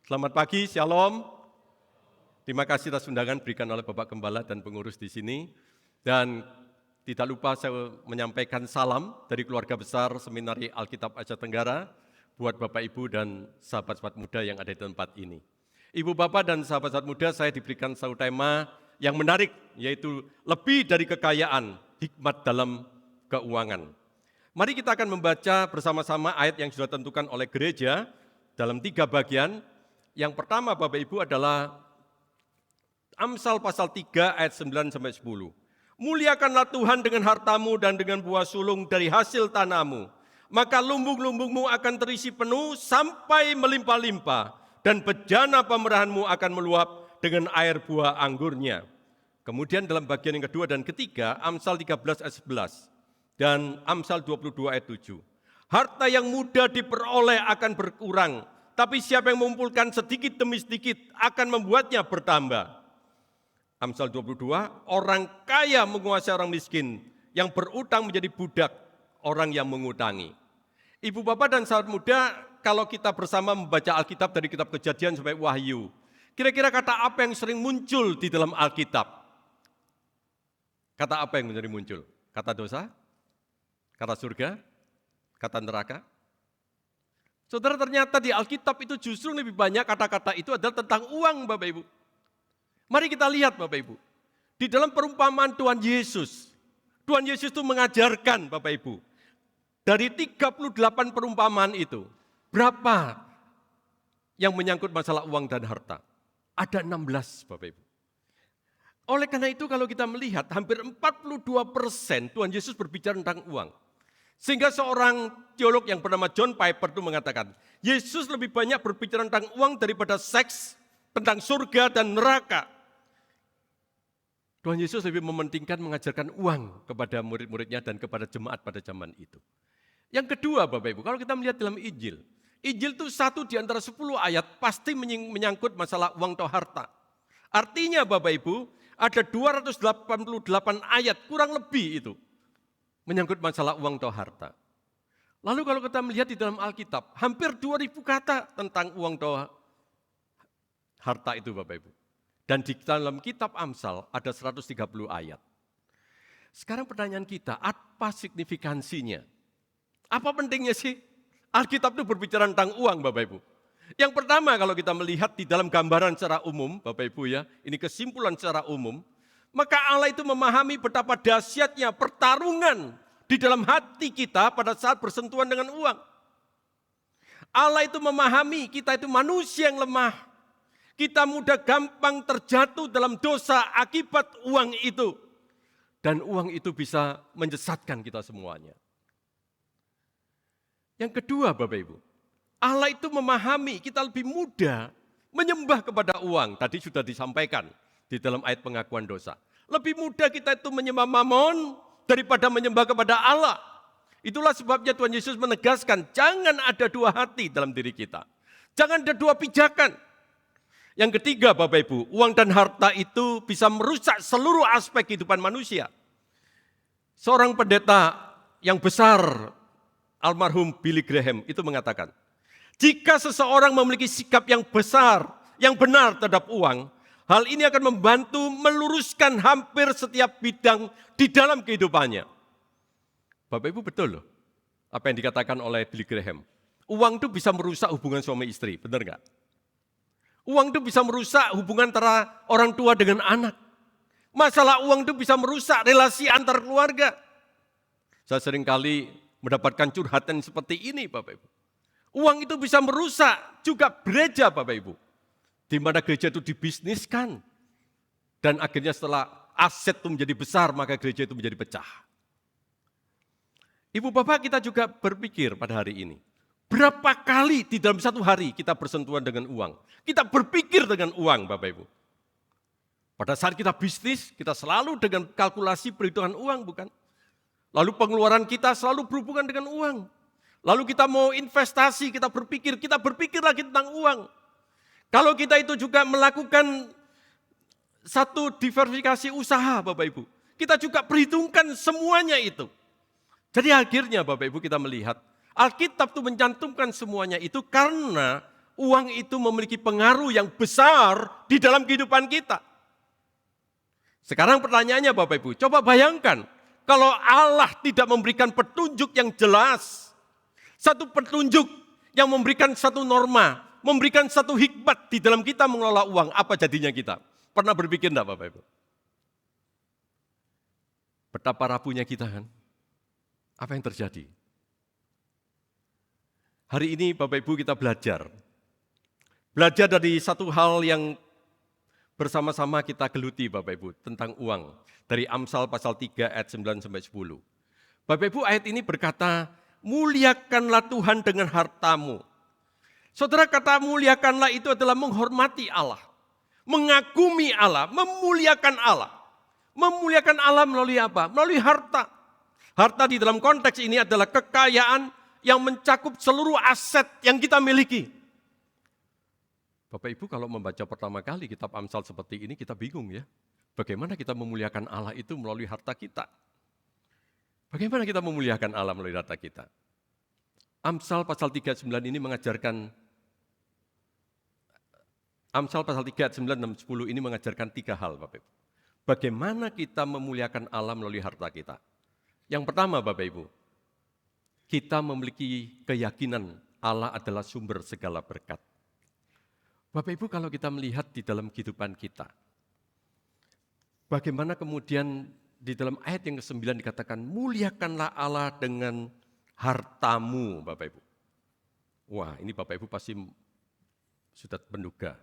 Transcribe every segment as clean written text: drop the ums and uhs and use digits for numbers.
Selamat pagi, Shalom. Terima kasih atas undangan berikan oleh Bapak Gembala dan pengurus di sini. Dan tidak lupa saya menyampaikan salam dari keluarga besar Seminari Alkitab Asia Tenggara buat Bapak Ibu dan sahabat-sahabat muda yang ada di tempat ini. Ibu Bapak dan sahabat-sahabat muda, saya diberikan satu tema yang menarik, yaitu lebih dari kekayaan, hikmat dalam keuangan. Mari kita akan membaca bersama-sama ayat yang sudah ditentukan oleh gereja dalam 3 bagian. Yang pertama Bapak Ibu adalah Amsal pasal 3 ayat 9-10. Muliakanlah Tuhan dengan hartamu dan dengan buah sulung dari hasil tanahmu. Maka lumbung-lumbungmu akan terisi penuh sampai melimpah-limpah. Dan bejana pemerahanmu akan meluap dengan air buah anggurnya. Kemudian dalam bagian yang kedua dan ketiga, Amsal 13 ayat 11 dan Amsal 22 ayat 7. Harta yang mudah diperoleh akan berkurang, tapi siapa yang mengumpulkan sedikit demi sedikit akan membuatnya bertambah. Amsal 22, orang kaya menguasai orang miskin, yang berutang menjadi budak orang yang mengutangi. Ibu bapak dan sahabat muda, kalau kita bersama membaca Alkitab dari kitab Kejadian sampai Wahyu, kira-kira kata apa yang sering muncul di dalam Alkitab? Kata apa yang menjadi muncul? Kata dosa? Kata surga? Kata neraka? Saudara, ternyata di Alkitab itu justru lebih banyak kata-kata itu adalah tentang uang, Bapak Ibu. Mari kita lihat Bapak Ibu. Di dalam perumpamaan Tuhan Yesus itu mengajarkan Bapak Ibu. Dari 38 perumpamaan itu, berapa yang menyangkut masalah uang dan harta? Ada 16 Bapak Ibu. Oleh karena itu kalau kita melihat hampir 42% Tuhan Yesus berbicara tentang uang. Sehingga seorang teolog yang bernama John Piper itu mengatakan, Yesus lebih banyak berbicara tentang uang daripada seks, tentang surga dan neraka. Tuhan Yesus lebih mementingkan mengajarkan uang kepada murid-muridnya dan kepada jemaat pada zaman itu. Yang kedua Bapak Ibu, kalau kita melihat dalam Injil itu 1 di antara 10 ayat pasti menyangkut masalah uang atau harta. Artinya Bapak Ibu, ada 288 ayat kurang lebih itu menyangkut masalah uang atau harta. Lalu kalau kita melihat di dalam Alkitab, hampir 2000 kata tentang uang atau harta itu Bapak Ibu. Dan di dalam kitab Amsal ada 130 ayat. Sekarang pertanyaan kita, apa signifikansinya? Apa pentingnya sih? Alkitab itu berbicara tentang uang Bapak Ibu. Yang pertama kalau kita melihat di dalam gambaran secara umum Bapak Ibu ya, ini kesimpulan secara umum, maka Allah itu memahami betapa dahsyatnya pertarungan di dalam hati kita pada saat bersentuhan dengan uang. Allah itu memahami kita itu manusia yang lemah. Kita mudah gampang terjatuh dalam dosa akibat uang itu. Dan uang itu bisa menyesatkan kita semuanya. Yang kedua Bapak Ibu, Allah itu memahami kita lebih mudah menyembah kepada uang. Tadi sudah disampaikan di dalam ayat pengakuan dosa. Lebih mudah kita itu menyembah mamon daripada menyembah kepada Allah. Itulah sebabnya Tuhan Yesus menegaskan, jangan ada dua hati dalam diri kita. Jangan ada dua pijakan. Yang ketiga Bapak Ibu, uang dan harta itu bisa merusak seluruh aspek kehidupan manusia. Seorang pendeta yang besar, almarhum Billy Graham itu mengatakan, jika seseorang memiliki sikap yang besar, yang benar terhadap uang, hal ini akan membantu meluruskan hampir setiap bidang di dalam kehidupannya. Bapak Ibu betul loh, apa yang dikatakan oleh Billy Graham. Uang itu bisa merusak hubungan suami istri, benar nggak? Uang itu bisa merusak hubungan antara orang tua dengan anak. Masalah uang itu bisa merusak relasi antar keluarga. Saya seringkali mendapatkan curhatan seperti ini Bapak Ibu. Uang itu bisa merusak juga gereja Bapak Ibu. Di mana gereja itu dibisniskan. Dan akhirnya setelah aset itu menjadi besar, maka gereja itu menjadi pecah. Ibu Bapak, kita juga berpikir pada hari ini. Berapa kali di dalam satu hari kita bersentuhan dengan uang? Kita berpikir dengan uang Bapak Ibu. Pada saat kita bisnis, kita selalu dengan kalkulasi perhitungan uang bukan? Lalu pengeluaran kita selalu berhubungan dengan uang. Lalu kita mau investasi, kita berpikir lagi tentang uang. Kalau kita itu juga melakukan satu diversifikasi usaha Bapak Ibu, kita juga perhitungkan semuanya itu. Jadi akhirnya Bapak Ibu kita melihat, Alkitab itu mencantumkan semuanya itu karena uang itu memiliki pengaruh yang besar di dalam kehidupan kita. Sekarang pertanyaannya Bapak Ibu, coba bayangkan kalau Allah tidak memberikan petunjuk yang jelas, satu petunjuk yang memberikan satu norma, memberikan satu hikmat di dalam kita mengelola uang, apa jadinya kita? Pernah berpikir enggak Bapak Ibu? Betapa rapuhnya kita kan? Apa yang terjadi? Hari ini Bapak Ibu kita belajar. Belajar dari satu hal yang bersama-sama kita geluti Bapak Ibu tentang uang. Dari Amsal pasal 3 ayat 9 sampai 10. Bapak Ibu ayat ini berkata, muliakanlah Tuhan dengan hartamu. Saudara, kata muliakanlah itu adalah menghormati Allah. Mengagumi Allah, memuliakan Allah. Memuliakan Allah melalui apa? Melalui harta. Harta di dalam konteks ini adalah kekayaan yang mencakup seluruh aset yang kita miliki. Bapak Ibu kalau membaca pertama kali kitab Amsal seperti ini kita bingung ya. Bagaimana kita memuliakan Allah itu melalui harta kita? Bagaimana kita memuliakan Allah melalui harta kita? Amsal pasal 39 ini mengajarkan, Amsal pasal 3 ayat 9 dan 10 ini mengajarkan 3 hal Bapak Ibu. Bagaimana kita memuliakan Allah melalui harta kita? Yang pertama Bapak Ibu, kita memiliki keyakinan Allah adalah sumber segala berkat. Bapak Ibu kalau kita melihat di dalam kehidupan kita, bagaimana kemudian di dalam ayat yang ke-9 dikatakan, muliakanlah Allah dengan hartamu Bapak Ibu. Wah ini Bapak Ibu pasti sudah menduga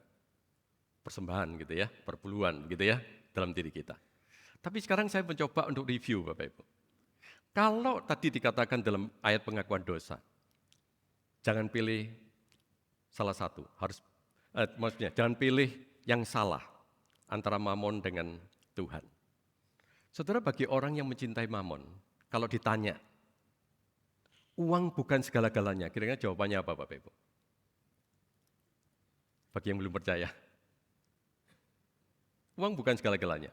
persembahan gitu ya, perpuluhan gitu ya dalam diri kita. Tapi sekarang saya mencoba untuk review Bapak Ibu. Kalau tadi dikatakan dalam ayat pengakuan dosa, jangan pilih salah satu, maksudnya jangan pilih yang salah antara mamon dengan Tuhan. Saudara, bagi orang yang mencintai mamon, kalau ditanya, uang bukan segala-galanya, kira-kira jawabannya apa Bapak Ibu? Bagi yang belum percaya. Uang bukan segala-galanya.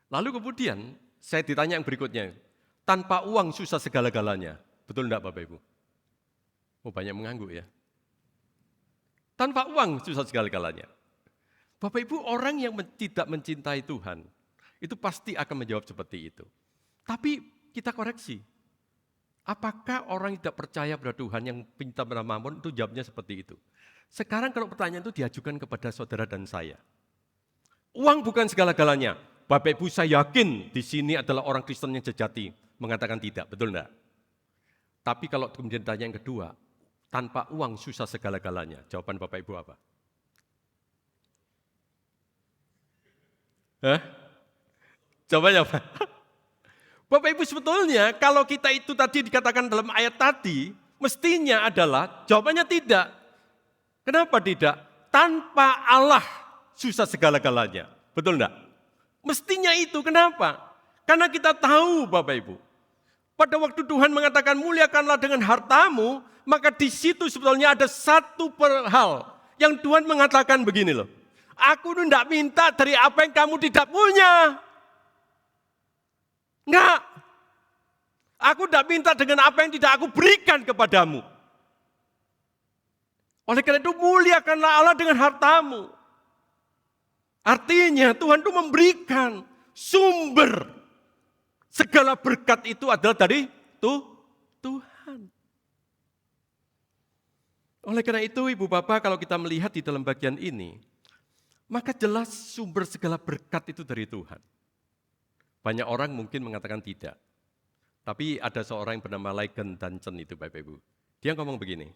Lalu kemudian, saya ditanya yang berikutnya, tanpa uang susah segala-galanya. Betul enggak Bapak Ibu? Oh banyak mengangguk ya. Tanpa uang susah segala-galanya. Bapak Ibu, orang yang tidak mencintai Tuhan, itu pasti akan menjawab seperti itu. Tapi kita koreksi. Apakah orang yang tidak percaya pada Tuhan yang pinta pada mamon itu jawabnya seperti itu? Sekarang kalau pertanyaan itu diajukan kepada saudara dan saya. Uang bukan segala-galanya. Bapak Ibu saya yakin di sini adalah orang Kristen yang sejati mengatakan tidak, betul enggak? Tapi kalau kemudian tanya yang kedua, tanpa uang susah segala-galanya. Jawaban Bapak Ibu apa? Jawabannya apa? Bapak Ibu sebetulnya kalau kita itu tadi dikatakan dalam ayat tadi, mestinya adalah jawabannya tidak. Kenapa tidak? Tanpa Allah susah segala-galanya. Betul enggak? Mestinya itu, kenapa? Karena kita tahu Bapak Ibu, pada waktu Tuhan mengatakan muliakanlah dengan hartamu, maka di situ sebetulnya ada satu hal yang Tuhan mengatakan begini loh. Aku tidak minta dari apa yang kamu tidak punya. Enggak. Aku tidak minta dengan apa yang tidak aku berikan kepadamu. Oleh karena itu muliakanlah Allah dengan hartamu. Artinya Tuhan itu memberikan sumber segala berkat itu adalah dari Tuhan. Oleh karena itu Ibu Bapak kalau kita melihat di dalam bagian ini, maka jelas sumber segala berkat itu dari Tuhan. Banyak orang mungkin mengatakan tidak. Tapi ada seorang yang bernama Ligon Duncan itu Bapak Ibu. Dia ngomong begini,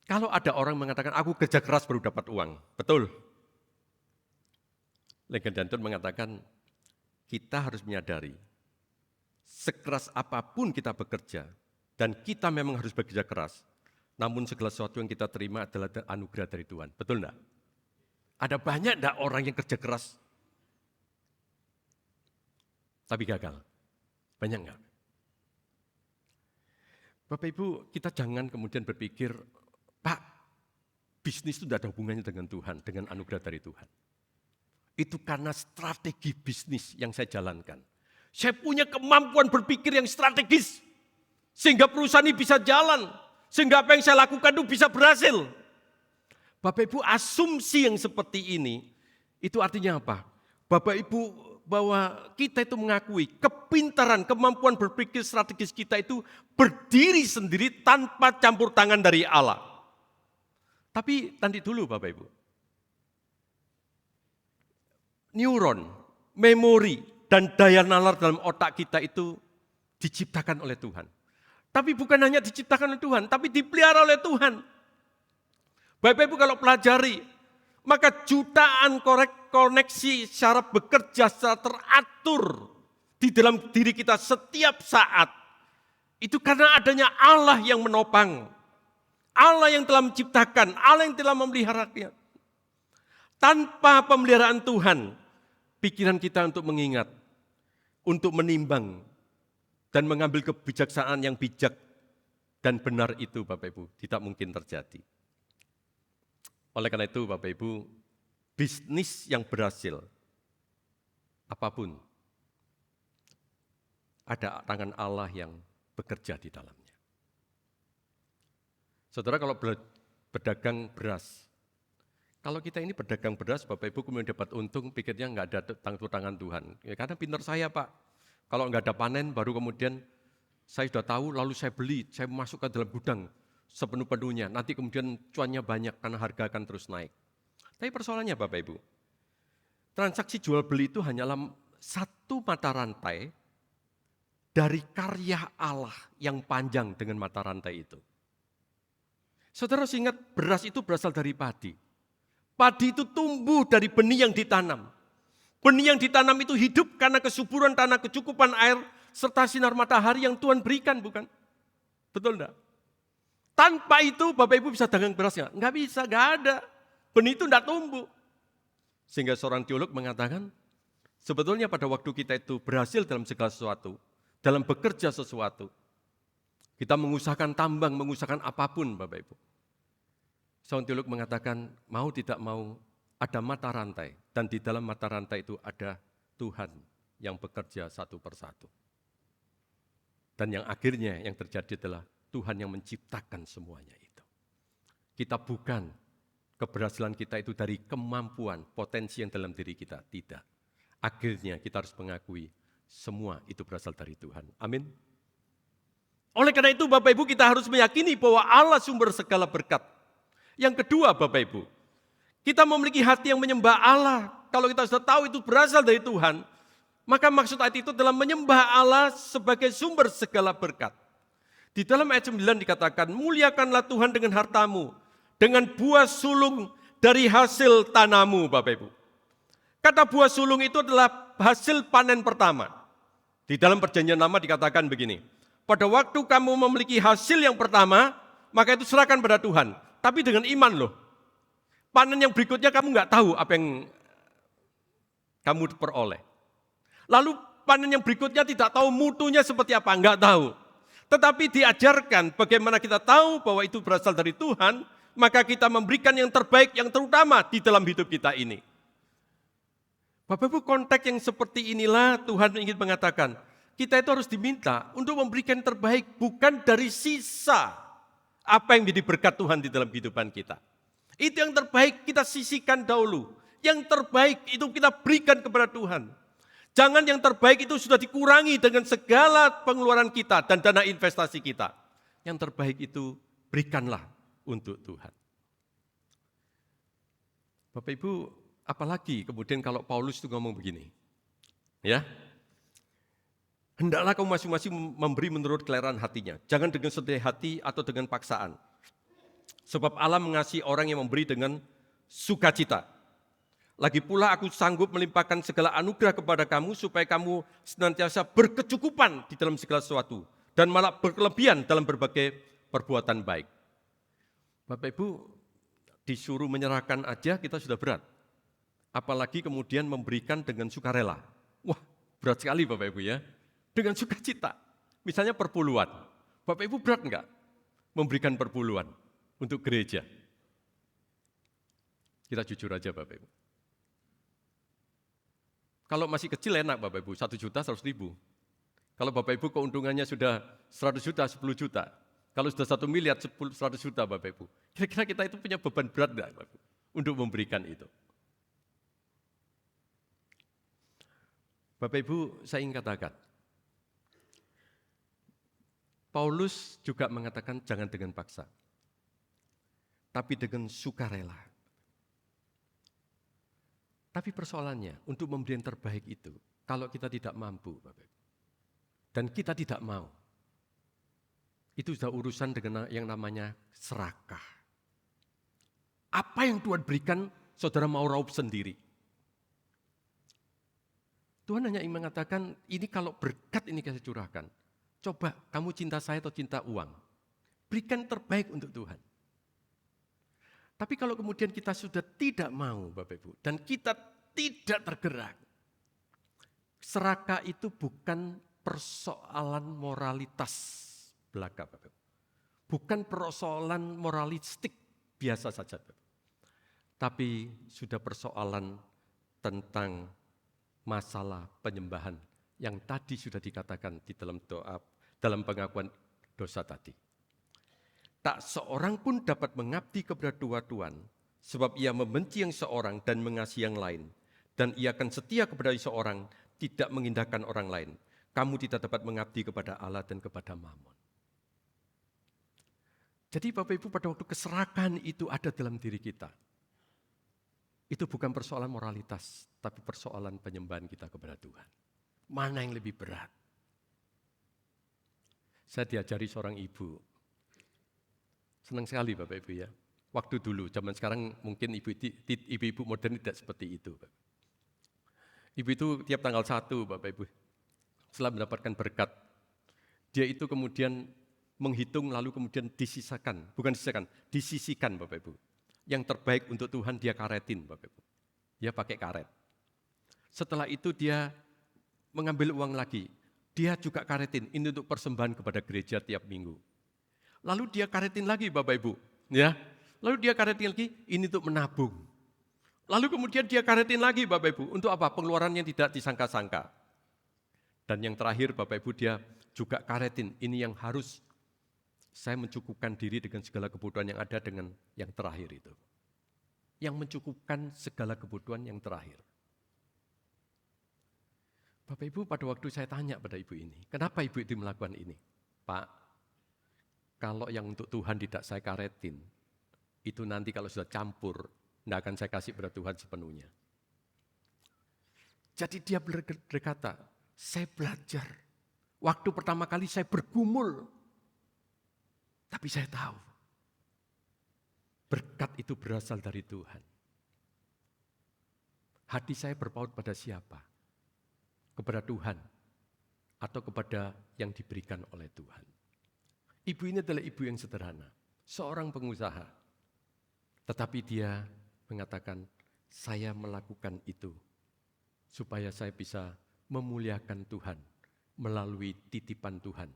kalau ada orang mengatakan, aku kerja keras baru dapat uang. Betul. Ligon Duncan mengatakan, kita harus menyadari, sekeras apapun kita bekerja, dan kita memang harus bekerja keras, namun segala sesuatu yang kita terima adalah anugerah dari Tuhan. Betul enggak? Ada banyak enggak orang yang kerja keras, tapi gagal? Banyak enggak? Bapak Ibu, kita jangan kemudian berpikir, Pak, bisnis itu tidak ada hubungannya dengan Tuhan, dengan anugerah dari Tuhan. Itu karena strategi bisnis yang saya jalankan. Saya punya kemampuan berpikir yang strategis. Sehingga perusahaan ini bisa jalan. Sehingga apa yang saya lakukan itu bisa berhasil. Bapak Ibu, asumsi yang seperti ini, itu artinya apa? Bapak Ibu, bahwa kita itu mengakui kepintaran, kemampuan berpikir strategis kita itu berdiri sendiri tanpa campur tangan dari Allah. Tapi nanti dulu Bapak Ibu. Neuron, memori, dan daya nalar dalam otak kita itu diciptakan oleh Tuhan. Tapi bukan hanya diciptakan oleh Tuhan, tapi dipelihara oleh Tuhan. Bapak Ibu kalau pelajari, maka jutaan koneksi secara bekerja secara teratur di dalam diri kita setiap saat. Itu karena adanya Allah yang menopang. Allah yang telah menciptakan, Allah yang telah memeliharanya. Tanpa pemeliharaan Tuhan, pikiran kita untuk mengingat, untuk menimbang, dan mengambil kebijaksanaan yang bijak dan benar itu Bapak Ibu, tidak mungkin terjadi. Oleh karena itu Bapak Ibu, bisnis yang berhasil, apapun, ada tangan Allah yang bekerja di dalamnya. Saudara kalau berdagang beras, kalau kita ini berdagang beras, Bapak Ibu kemudian dapat untung, pikirnya nggak ada tangan Tuhan. Ya, karena pintar saya Pak, kalau nggak ada panen baru kemudian saya sudah tahu, lalu saya beli, saya masukkan dalam gudang sepenuh-penuhnya. Nanti kemudian cuannya banyak karena harga akan terus naik. Tapi persoalannya Bapak Ibu, transaksi jual beli itu hanyalah satu mata rantai dari karya Allah yang panjang dengan mata rantai itu. Saudara harus ingat beras itu berasal dari padi. Padi itu tumbuh dari benih yang ditanam. Benih yang ditanam itu hidup karena kesuburan tanah, kecukupan air, serta sinar matahari yang Tuhan berikan, bukan? Betul enggak? Tanpa itu Bapak Ibu bisa dagang beras enggak? Enggak bisa, enggak ada. Benih itu enggak tumbuh. Sehingga seorang teolog mengatakan, sebetulnya pada waktu kita itu berhasil dalam segala sesuatu, dalam bekerja sesuatu, kita mengusahakan tambang, mengusahakan apapun Bapak Ibu. Seorang teolog mengatakan, mau tidak mau ada mata rantai, dan di dalam mata rantai itu ada Tuhan yang bekerja satu persatu. Dan yang akhirnya yang terjadi adalah Tuhan yang menciptakan semuanya itu. Kita bukan keberhasilan kita itu dari kemampuan, potensi yang dalam diri kita, tidak. Akhirnya kita harus mengakui semua itu berasal dari Tuhan. Amin. Oleh karena itu Bapak Ibu kita harus meyakini bahwa Allah sumber segala berkat. Yang kedua Bapak Ibu, kita memiliki hati yang menyembah Allah. Kalau kita sudah tahu itu berasal dari Tuhan, maka maksud ayat itu adalah menyembah Allah sebagai sumber segala berkat. Di dalam ayat 9 dikatakan, muliakanlah Tuhan dengan hartamu, dengan buah sulung dari hasil tanahmu Bapak Ibu. Kata buah sulung itu adalah hasil panen pertama. Di dalam perjanjian lama dikatakan begini, pada waktu kamu memiliki hasil yang pertama, maka itu serahkan pada Tuhan. Tapi dengan iman loh. Panen yang berikutnya kamu nggak tahu apa yang kamu peroleh. Lalu panen yang berikutnya tidak tahu mutunya seperti apa, nggak tahu. Tetapi diajarkan bagaimana kita tahu bahwa itu berasal dari Tuhan, maka kita memberikan yang terbaik, yang terutama di dalam hidup kita ini. Bapak Ibu, konteks yang seperti inilah Tuhan ingin mengatakan, kita itu harus diminta untuk memberikan yang terbaik, bukan dari sisa apa yang menjadi berkat Tuhan di dalam kehidupan kita. Itu yang terbaik kita sisihkan dahulu. Yang terbaik itu kita berikan kepada Tuhan. Jangan yang terbaik itu sudah dikurangi dengan segala pengeluaran kita dan dana investasi kita. Yang terbaik itu berikanlah untuk Tuhan. Bapak Ibu, apalagi kemudian kalau Paulus itu ngomong begini. Ya, hendaklah kamu masing-masing memberi menurut keleran hatinya. Jangan dengan sedih hati atau dengan paksaan. Sebab Allah mengasihi orang yang memberi dengan sukacita. Lagi pula aku sanggup melimpahkan segala anugerah kepada kamu supaya kamu senantiasa berkecukupan di dalam segala sesuatu. Dan malah berkelebihan dalam berbagai perbuatan baik. Bapak Ibu, disuruh menyerahkan aja kita sudah berat. Apalagi kemudian memberikan dengan sukarela. Wah, berat sekali Bapak Ibu ya. Dengan sukacita, misalnya perpuluhan. Bapak Ibu berat enggak memberikan perpuluhan untuk gereja? Kita jujur aja Bapak Ibu. Kalau masih kecil enak Bapak Ibu, 1.100.000. Kalau Bapak Ibu keuntungannya sudah 100 juta, 10 juta. Kalau sudah 1 miliar, 100 juta Bapak Ibu. Kira-kira kita itu punya beban berat enggak Bapak Ibu untuk memberikan itu? Bapak Ibu, saya ingin katakan, Paulus juga mengatakan jangan dengan paksa, tapi dengan sukarela. Tapi persoalannya, untuk memberi yang terbaik itu, kalau kita tidak mampu, Bapak Ibu, dan kita tidak mau, itu sudah urusan dengan yang namanya serakah. Apa yang Tuhan berikan, saudara mau raup sendiri. Tuhan hanya ingin mengatakan, ini kalau berkat ini saya curahkan. Coba kamu cinta saya atau cinta uang. Berikan terbaik untuk Tuhan. Tapi kalau kemudian kita sudah tidak mau Bapak Ibu, dan kita tidak tergerak. Serakah itu bukan persoalan moralitas belaka Bapak Ibu. Bukan persoalan moralistik biasa saja Bapak Ibu. Tapi sudah persoalan tentang masalah penyembahan yang tadi sudah dikatakan di dalam doa, dalam pengakuan dosa tadi. Tak seorang pun dapat mengabdi kepada dua tuan, sebab ia membenci yang seorang dan mengasihi yang lain. Dan ia akan setia kepada seorang, tidak mengindahkan orang lain. Kamu tidak dapat mengabdi kepada Allah dan kepada Mammon. Jadi Bapak Ibu, pada waktu keserakan itu ada dalam diri kita. Itu bukan persoalan moralitas, tapi persoalan penyembahan kita kepada Tuhan. Mana yang lebih berat? Saya diajari seorang ibu. Senang sekali Bapak Ibu ya. Waktu dulu, zaman sekarang mungkin ibu-ibu modern tidak seperti itu. Ibu itu tiap tanggal 1 Bapak Ibu, setelah mendapatkan berkat, dia itu kemudian menghitung lalu kemudian disisihkan Bapak Ibu. Yang terbaik untuk Tuhan dia karetin Bapak Ibu. Dia pakai karet. Setelah itu dia mengambil uang lagi. Dia juga karetin, ini untuk persembahan kepada gereja tiap minggu. Lalu dia karetin lagi Bapak Ibu. Ya. Lalu dia karetin lagi, ini untuk menabung. Lalu kemudian dia karetin lagi Bapak Ibu. Untuk apa? Pengeluaran yang tidak disangka-sangka. Dan yang terakhir Bapak Ibu dia juga karetin, ini yang harus saya mencukupkan diri dengan segala kebutuhan yang ada dengan yang terakhir itu. Yang mencukupkan segala kebutuhan yang terakhir. Bapak Ibu pada waktu saya tanya pada ibu ini, kenapa ibu itu melakukan ini? Pak, kalau yang untuk Tuhan tidak saya karetin, itu nanti kalau sudah campur, tidak akan saya kasih pada Tuhan sepenuhnya. Jadi dia berkata, saya belajar. Waktu pertama kali saya bergumul, tapi saya tahu, berkat itu berasal dari Tuhan. Hati saya berpaut pada siapa? Kepada Tuhan atau kepada yang diberikan oleh Tuhan. Ibu ini adalah ibu yang sederhana, seorang pengusaha. Tetapi dia mengatakan, saya melakukan itu supaya saya bisa memuliakan Tuhan melalui titipan Tuhan.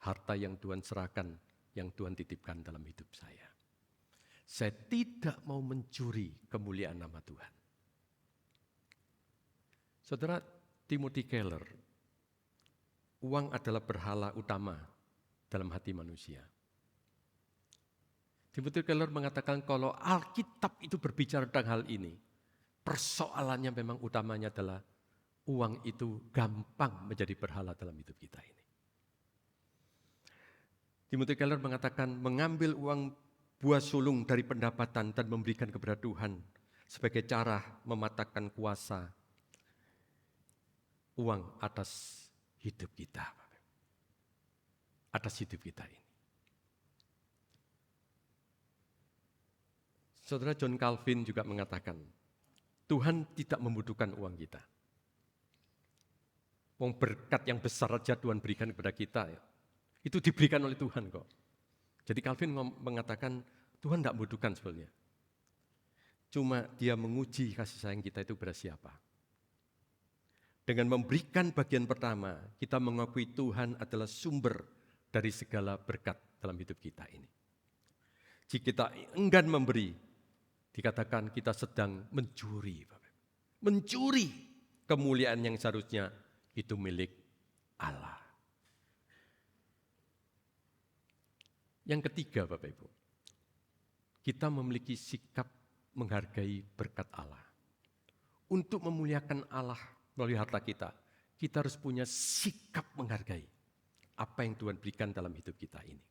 Harta yang Tuhan serahkan, yang Tuhan titipkan dalam hidup saya. Saya tidak mau mencuri kemuliaan nama Tuhan. Saudara Timothy Keller, uang adalah berhala utama dalam hati manusia. Timothy Keller mengatakan kalau Alkitab itu berbicara tentang hal ini, persoalannya memang utamanya adalah uang itu gampang menjadi berhala dalam hidup kita ini. Timothy Keller mengatakan mengambil uang buah sulung dari pendapatan dan memberikan kepada Tuhan sebagai cara mematahkan kuasa uang atas hidup kita. Atas hidup kita ini. Saudara John Calvin juga mengatakan, Tuhan tidak membutuhkan uang kita. Uang berkat yang besar saja Tuhan berikan kepada kita, ya. Itu diberikan oleh Tuhan kok. Jadi Calvin mengatakan, Tuhan tidak membutuhkan sebenarnya. Cuma dia menguji kasih sayang kita itu kepada siapa. Dengan memberikan bagian pertama, kita mengakui Tuhan adalah sumber dari segala berkat dalam hidup kita ini. Jika kita enggan memberi, dikatakan kita sedang mencuri. Mencuri kemuliaan yang seharusnya itu milik Allah. Yang ketiga Bapak Ibu, kita memiliki sikap menghargai berkat Allah. Untuk memuliakan Allah melalui harta kita, kita harus punya sikap menghargai apa yang Tuhan berikan dalam hidup kita ini.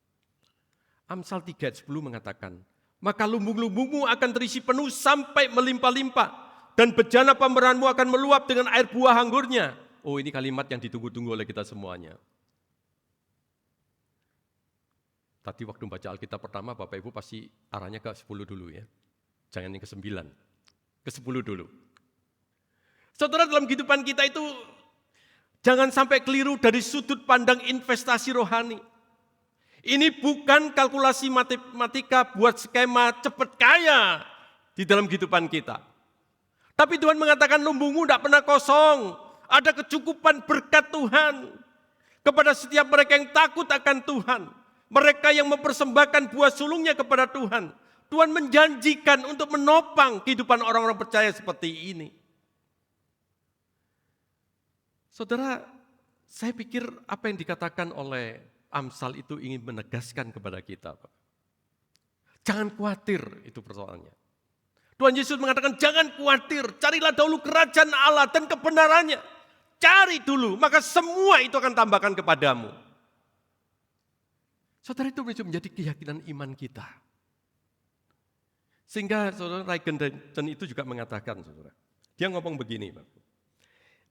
Amsal 3 ayat 10 mengatakan, maka lumbung-lumbungmu akan terisi penuh sampai melimpah-limpah, dan bejana pemerahanmu akan meluap dengan air buah anggurnya. Oh, ini kalimat yang ditunggu-tunggu oleh kita semuanya. Tadi waktu baca Alkitab pertama, Bapak Ibu pasti arahnya ke 10 dulu ya. Jangan yang ke 9, ke 10 dulu. Saudara, dalam kehidupan kita itu jangan sampai keliru dari sudut pandang investasi rohani. Ini bukan kalkulasi matematika buat skema cepat kaya di dalam kehidupan kita. Tapi Tuhan mengatakan lumbungmu tidak pernah kosong. Ada kecukupan berkat Tuhan kepada setiap mereka yang takut akan Tuhan. Mereka yang mempersembahkan buah sulungnya kepada Tuhan. Tuhan menjanjikan untuk menopang kehidupan orang-orang percaya seperti ini. Saudara, saya pikir apa yang dikatakan oleh Amsal itu ingin menegaskan kepada kita. Jangan khawatir, itu persoalannya. Tuhan Yesus mengatakan jangan khawatir, carilah dahulu kerajaan Allah dan kebenarannya. Cari dulu, maka semua itu akan tambahkan kepadamu. Saudara, itu menjadi keyakinan iman kita. Sehingga saudara Reigenstein itu juga mengatakan, saudara, dia ngomong begini, Bapak.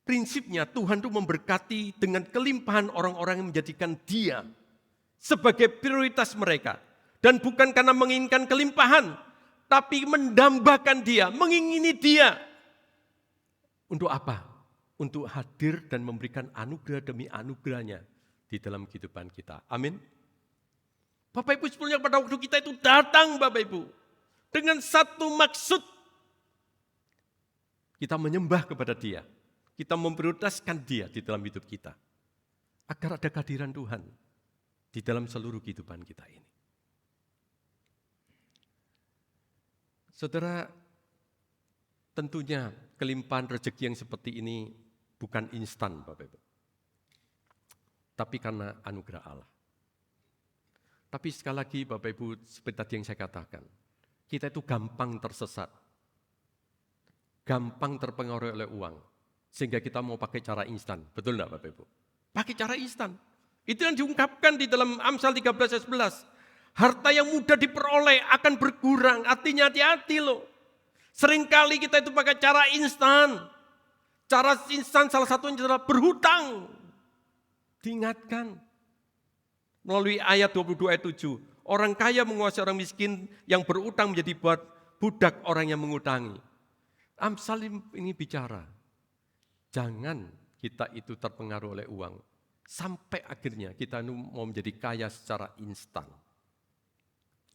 Prinsipnya Tuhan itu memberkati dengan kelimpahan orang-orang yang menjadikan Dia sebagai prioritas mereka. Dan bukan karena menginginkan kelimpahan, tapi mendambakan Dia, mengingini Dia. Untuk apa? Untuk hadir dan memberikan anugerah demi anugerahnya di dalam kehidupan kita. Amin. Bapak Ibu sebetulnya pada waktu kita itu datang Bapak Ibu dengan satu maksud. Kita menyembah kepada Dia. Kita memprioritaskan Dia di dalam hidup kita. Agar ada kehadiran Tuhan di dalam seluruh kehidupan kita ini. Saudara, tentunya kelimpahan rezeki yang seperti ini bukan instan Bapak Ibu. Tapi karena anugerah Allah. Tapi sekali lagi Bapak Ibu, seperti tadi yang saya katakan, kita itu gampang tersesat. Gampang terpengaruh oleh uang. Sehingga kita mau pakai cara instan. Betul enggak Bapak Ibu? Pakai cara instan. Itu yang diungkapkan di dalam Amsal 13 ayat 11. Harta yang mudah diperoleh akan berkurang. Artinya hati-hati loh. Seringkali kita itu pakai cara instan. Cara instan salah satunya adalah berhutang. Diingatkan. Melalui ayat 22 ayat 7. Orang kaya menguasai orang miskin yang berutang menjadi budak orang yang mengutangi. Amsal ini bicara. Jangan kita itu terpengaruh oleh uang. Sampai akhirnya kita mau menjadi kaya secara instan.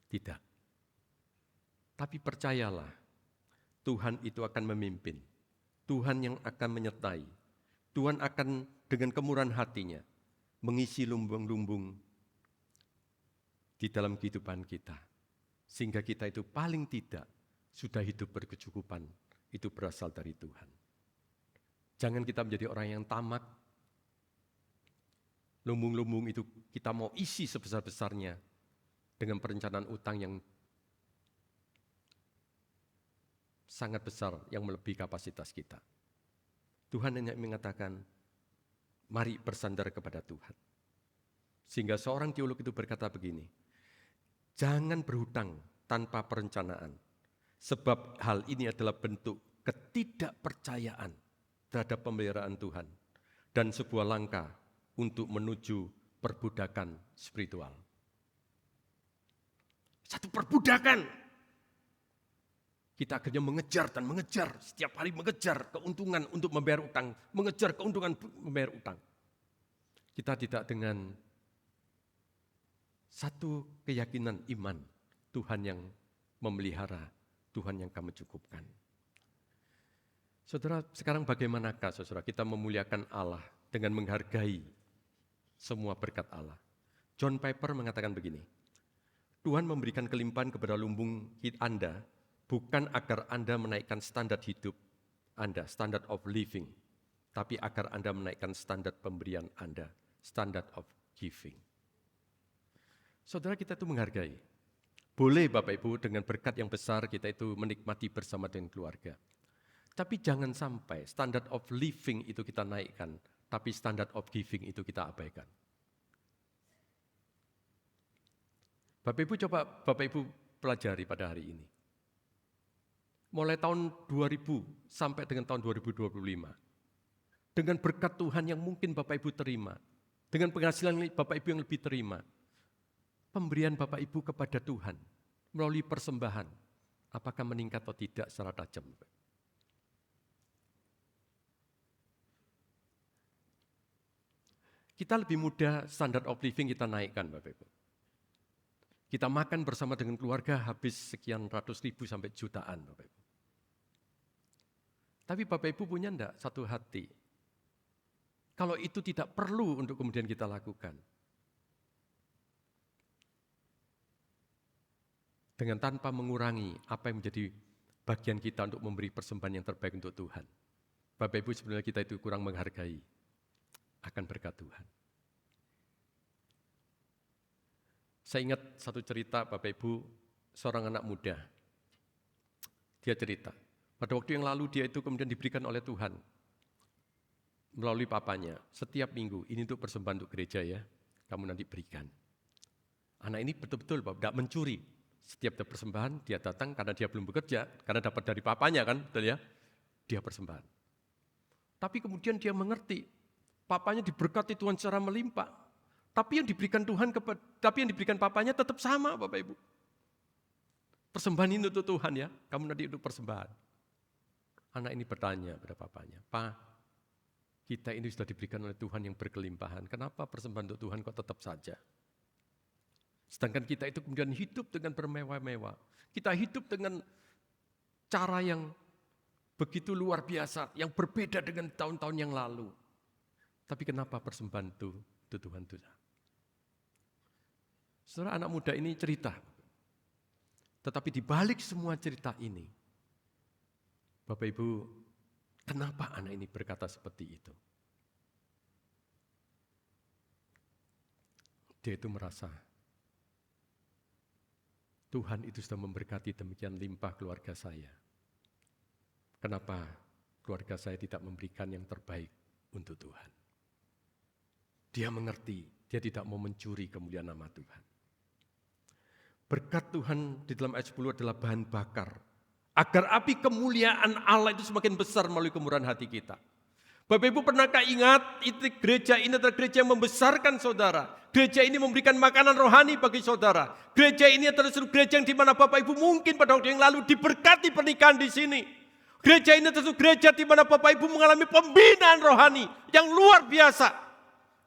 Tidak. Tapi percayalah, Tuhan itu akan memimpin. Tuhan yang akan menyertai. Tuhan akan dengan kemurahan hatinya mengisi lumbung-lumbung di dalam kehidupan kita. Sehingga kita itu paling tidak sudah hidup berkecukupan. Itu berasal dari Tuhan. Jangan kita menjadi orang yang tamak. Lumbung-lumbung itu kita mau isi sebesar-besarnya dengan perencanaan utang yang sangat besar, yang melebihi kapasitas kita. Tuhan hanya mengatakan, mari bersandar kepada Tuhan. Sehingga seorang teolog itu berkata begini, jangan berhutang tanpa perencanaan, sebab hal ini adalah bentuk ketidakpercayaan terhadap pemeliharaan Tuhan dan sebuah langkah untuk menuju perbudakan spiritual. Satu perbudakan. Kita akhirnya mengejar dan mengejar, setiap hari mengejar keuntungan untuk membayar utang, mengejar keuntungan membayar utang. Kita tidak dengan satu keyakinan iman, Tuhan yang memelihara, Tuhan yang kami cukupkan. Saudara, sekarang bagaimanakah saudara kita memuliakan Allah dengan menghargai semua berkat Allah? John Piper mengatakan begini, Tuhan memberikan kelimpahan kepada lumbung Anda bukan agar Anda menaikkan standar hidup Anda, standard of living, tapi agar Anda menaikkan standar pemberian Anda, standard of giving. Saudara, kita itu menghargai. Boleh Bapak Ibu dengan berkat yang besar kita itu menikmati bersama dengan keluarga. Tapi jangan sampai standard of living itu kita naikkan, tapi standard of giving itu kita abaikan. Bapak Ibu coba Bapak Ibu pelajari pada hari ini. Mulai tahun 2000 sampai dengan tahun 2025. Dengan berkat Tuhan yang mungkin Bapak Ibu terima. Dengan penghasilan Bapak Ibu yang lebih terima. Pemberian Bapak Ibu kepada Tuhan melalui persembahan. Apakah meningkat atau tidak secara tajam? Kita lebih mudah standard of living kita naikkan Bapak Ibu. Kita makan bersama dengan keluarga habis sekian ratus ribu sampai jutaan Bapak Ibu. Tapi Bapak Ibu punya enggak satu hati? Kalau itu tidak perlu untuk kemudian kita lakukan. Dengan tanpa mengurangi apa yang menjadi bagian kita untuk memberi persembahan yang terbaik untuk Tuhan. Bapak Ibu sebenarnya kita itu kurang menghargai akan berkat Tuhan. Saya ingat satu cerita Bapak Ibu, seorang anak muda. Dia cerita, pada waktu yang lalu dia itu kemudian diberikan oleh Tuhan melalui papanya. Setiap minggu, ini untuk persembahan untuk gereja ya, kamu nanti berikan. Anak ini betul-betul Bapak, tidak mencuri. Setiap ada persembahan, dia datang karena dia belum bekerja, karena dapat dari papanya kan, betul ya, dia persembahan. Tapi kemudian dia mengerti, papanya diberkati Tuhan secara melimpah. Tapi yang diberikan Tuhan tapi yang diberikan papanya tetap sama Bapak Ibu. Persembahan ini untuk Tuhan ya, kamu nanti untuk persembahan. Anak ini bertanya pada papanya, "Pak, kita ini sudah diberikan oleh Tuhan yang berkelimpahan, kenapa persembahan untuk Tuhan kok tetap saja?" Sedangkan kita itu kemudian hidup dengan bermewah-mewah. Kita hidup dengan cara yang begitu luar biasa, yang berbeda dengan tahun-tahun yang lalu. Tapi kenapa persembahan itu Tuhan Tuhan? Saudara, anak muda ini cerita. Tetapi di balik semua cerita ini, Bapak Ibu, kenapa anak ini berkata seperti itu? Dia itu merasa, Tuhan itu sudah memberkati demikian limpah keluarga saya. Kenapa keluarga saya tidak memberikan yang terbaik untuk Tuhan? Dia mengerti, dia tidak mau mencuri kemuliaan nama Tuhan. Berkat Tuhan di dalam ayat 10 adalah bahan bakar. Agar api kemuliaan Allah itu semakin besar melalui kemurahan hati kita. Bapak Ibu pernahkah ingat, gereja ini adalah gereja yang membesarkan saudara. Gereja ini memberikan makanan rohani bagi saudara. Gereja ini adalah seluruh gereja yang di mana Bapak Ibu mungkin pada waktu yang lalu diberkati pernikahan di sini. Gereja ini adalah gereja di mana Bapak Ibu mengalami pembinaan rohani yang luar biasa.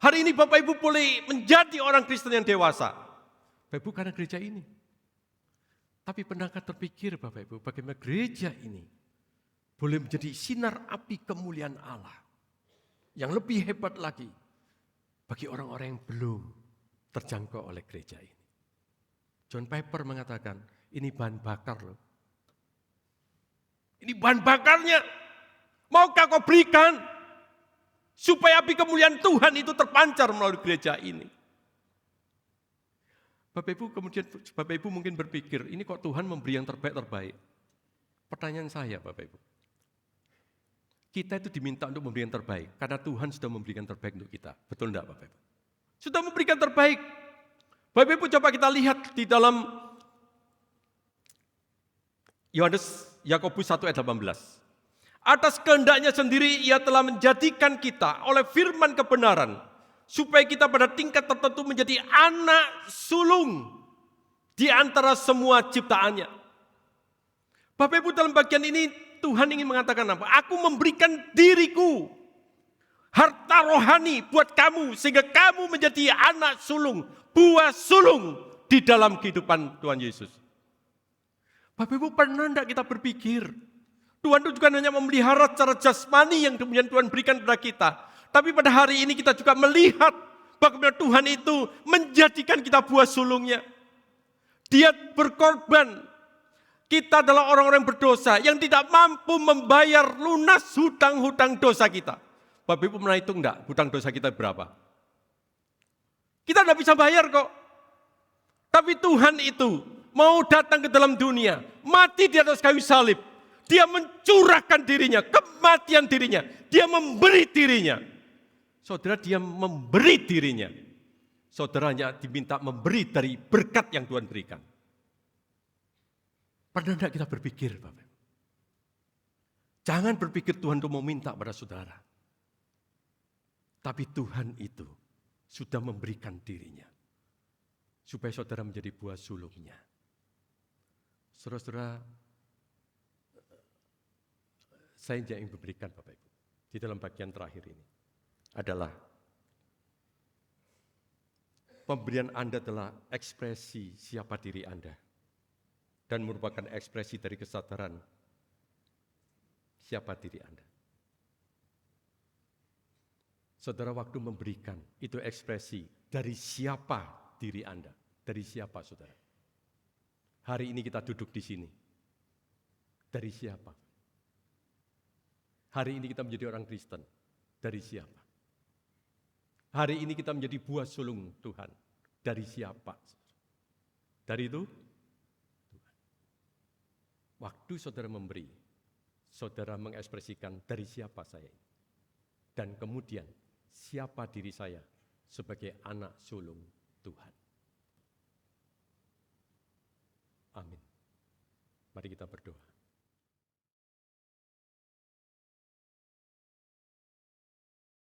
Hari ini Bapak Ibu boleh menjadi orang Kristen yang dewasa. Bapak Ibu karena gereja ini. Tapi pernahkah terpikir Bapak Ibu bagaimana gereja ini boleh menjadi sinar api kemuliaan Allah. Yang lebih hebat lagi bagi orang-orang yang belum terjangkau oleh gereja ini. John Piper mengatakan, ini bahan bakar loh. Ini bahan bakarnya. Maukah kau berikan supaya api kemuliaan Tuhan itu terpancar melalui gereja ini? Bapak Ibu mungkin berpikir, ini kok Tuhan memberi yang terbaik-terbaik. Pertanyaan saya Bapak Ibu. Kita itu diminta untuk memberi yang terbaik, karena Tuhan sudah memberikan terbaik untuk kita. Betul enggak Bapak Ibu? Sudah memberikan terbaik. Bapak Ibu coba kita lihat di dalam Yakobus 1 ayat 18. Atas kehendaknya sendiri ia telah menjadikan kita oleh firman kebenaran, supaya kita pada tingkat tertentu menjadi anak sulung di antara semua ciptaannya. Bapak Ibu dalam bagian ini Tuhan ingin mengatakan apa? Aku memberikan diriku, harta rohani buat kamu, sehingga kamu menjadi anak sulung, buah sulung di dalam kehidupan Tuhan Yesus. Bapak Ibu pernah enggak kita berpikir, Tuhan itu bukan hanya memelihara secara jasmani yang kemudian Tuhan berikan kepada kita, tapi pada hari ini kita juga melihat bagaimana Tuhan itu menjadikan kita buah sulungnya. Dia berkorban. Kita adalah orang-orang berdosa yang tidak mampu membayar lunas hutang-hutang dosa kita. Bapak Ibu pernah hitung enggak hutang dosa kita berapa? Kita tidak bisa bayar kok. Tapi Tuhan itu mau datang ke dalam dunia, mati di atas kayu salib. Dia mencurahkan dirinya, kematian dirinya. Dia memberi dirinya. Saudara, dia memberi dirinya. Saudaranya diminta memberi dari berkat yang Tuhan berikan. Pernah tidak kita berpikir, Bapak? Jangan berpikir Tuhan itu mau minta pada saudara. Tapi Tuhan itu sudah memberikan dirinya. Supaya saudara menjadi buah sulungnya. Saudara-saudara, saya ingin memberikan Bapak Ibu, di dalam bagian terakhir ini, adalah pemberian Anda adalah ekspresi siapa diri Anda. Dan merupakan ekspresi dari kesadaran siapa diri Anda. Saudara, waktu memberikan, itu ekspresi dari siapa diri Anda. Dari siapa, saudara? Hari ini kita duduk di sini. Dari siapa? Hari ini kita menjadi orang Kristen. Dari siapa? Hari ini kita menjadi buah sulung Tuhan. Dari siapa? Dari itu? Tuhan. Waktu saudara memberi, saudara mengekspresikan dari siapa saya ini. Dan kemudian, siapa diri saya sebagai anak sulung Tuhan. Amin. Mari kita berdoa.